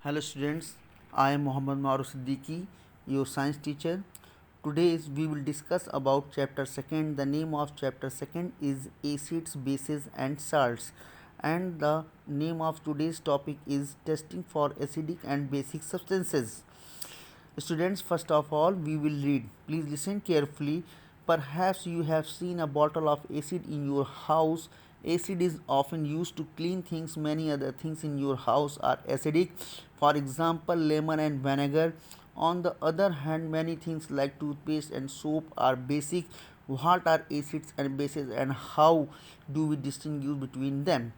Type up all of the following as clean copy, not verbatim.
Hello students, I am Mohammad Maruf Siddiqui, your science teacher. Today we will discuss about chapter 2nd. The name of chapter 2nd is acids, bases and salts, and the name of today's topic is testing for acidic and basic substances. Students, first of all we will read. Please listen carefully. Perhaps you have seen a bottle of acid in your house. Acid is often used to clean things. Many other things in your house are acidic. For example, lemon and vinegar. On the other hand, many things like toothpaste and soap are basic. What are acids and bases and how do we distinguish between them?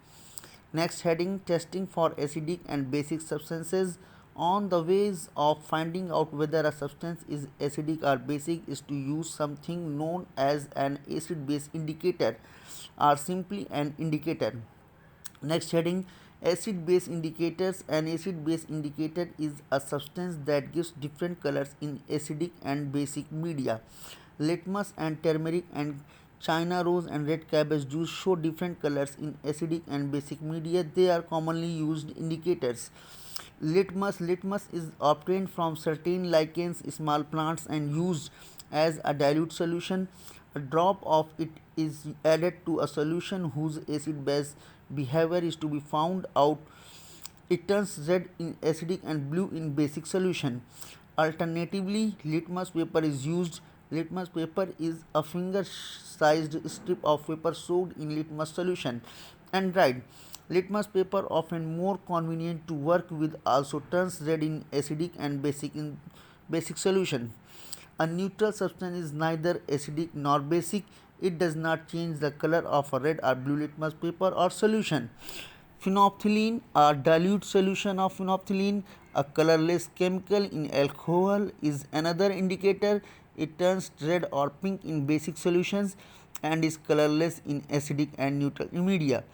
Next heading, testing for acidic and basic substances. On the ways of finding out whether a substance is acidic or basic is to use something known as an acid base indicator or simply an indicator. Next heading, acid base indicators. An acid base indicator is a substance that gives different colors in acidic and basic media. Litmus and turmeric and China rose and red cabbage juice show different colors in acidic and basic media. They are commonly used indicators. Litmus is obtained from certain lichens, small plants, and used as a dilute solution. A drop of it is added to a solution whose acid base behavior is to be found out. It turns red in acidic and blue in basic solution. Alternatively, litmus paper is used. Litmus paper is a finger-sized strip of paper soaked in litmus solution and dried. Litmus paper, often more convenient to work with, also turns red in acidic and basic solution. A neutral substance is neither acidic nor basic. It does not change the color of a red or blue litmus paper or solution. Phenolphthalein, a dilute solution of phenolphthalein, a colorless chemical in alcohol, is another indicator. It turns red or pink in basic solutions and is colorless in acidic and neutral media.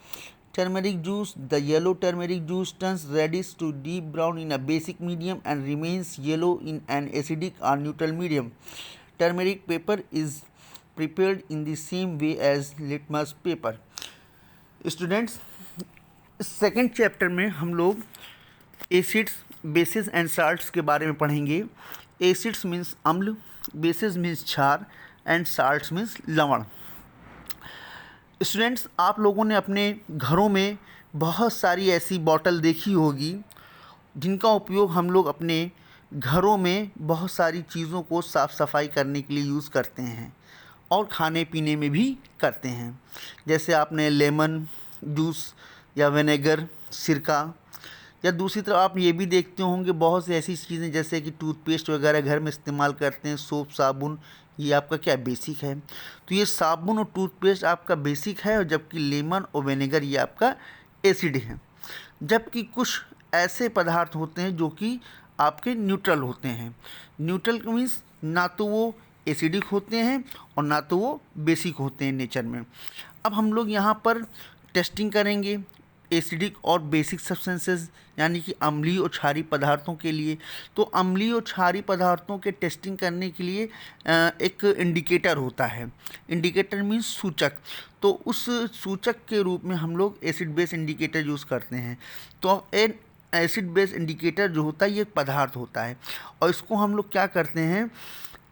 Turmeric juice, the yellow turmeric juice turns reddish to deep brown in a basic medium and remains yellow in an acidic or neutral medium. Turmeric paper is prepared in the same way as litmus paper. Students, second chapter में हम लोग acids, basis and salts के बारे में पढ़ेंगे. Acids means अम्ल, basis means क्षार and salts means लवण. स्टूडेंट्स, आप लोगों ने अपने घरों में बहुत सारी ऐसी बॉटल देखी होगी जिनका उपयोग हम लोग अपने घरों में बहुत सारी चीज़ों को साफ़ सफाई करने के लिए यूज़ करते हैं और खाने पीने में भी करते हैं. जैसे आपने लेमन जूस या विनेगर, सिरका, या दूसरी तरफ आप ये भी देखते होंगे बहुत सी ऐसी चीज़ें जैसे कि टूथपेस्ट वगैरह घर में इस्तेमाल करते हैं, सोप, साबुन, ये आपका क्या बेसिक है. तो ये साबुन और टूथपेस्ट आपका बेसिक है, और जबकि लेमन और विनेगर ये आपका एसिड है. जबकि कुछ ऐसे पदार्थ होते हैं जो कि आपके न्यूट्रल होते हैं. न्यूट्रल मीन्स ना तो वो एसिडिक होते हैं और ना तो वो बेसिक होते हैं नेचर में. अब हम लोग यहाँ पर टेस्टिंग करेंगे एसिडिक और बेसिक सब्सटेंसेस, यानी कि अम्लीय और क्षारीय पदार्थों के लिए. तो अम्लीय और क्षारीय पदार्थों के टेस्टिंग करने के लिए एक इंडिकेटर होता है. इंडिकेटर मीन्स सूचक. तो उस सूचक के रूप में हम लोग एसिड बेस इंडिकेटर यूज़ करते हैं. तो एसिड बेस इंडिकेटर जो होता है ये एक पदार्थ होता है, और इसको हम लोग क्या करते हैं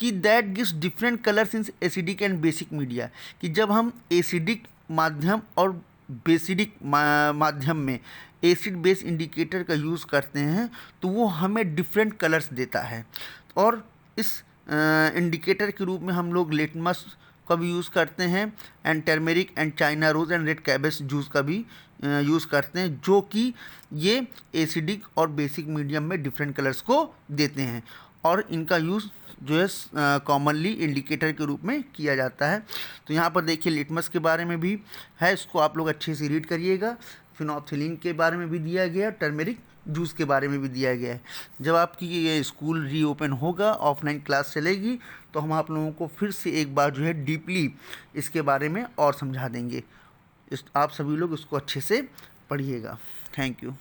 कि that gives different colours in acidic and basic media. कि जब हम एसिडिक माध्यम और बेसिडिक माध्यम में एसिड बेस इंडिकेटर का यूज़ करते हैं तो वो हमें डिफरेंट कलर्स देता है. और इस इंडिकेटर के रूप में हम लोग लिटमस का भी यूज़ करते हैं and turmeric and China rose and red cabbage juice का भी यूज़ करते हैं, जो कि ये एसिडिक और बेसिक मीडियम में डिफरेंट कलर्स को देते हैं. और इनका यूज़ जो है कॉमनली इंडिकेटर के रूप में किया जाता है. तो यहाँ पर देखिए लिटमस के बारे में भी है, इसको आप लोग अच्छे से रीड करिएगा. फिनोल्फथलीन के बारे में भी दिया गया है, टर्मेरिक जूस के बारे में भी दिया गया है. जब आपकी ये स्कूल रीओपन होगा, ऑफलाइन क्लास चलेगी, तो हम आप लोगों को फिर से एक बार जो है डीपली इसके बारे में और समझा देंगे. आप सभी लोग इसको अच्छे से पढ़िएगा. Thank you.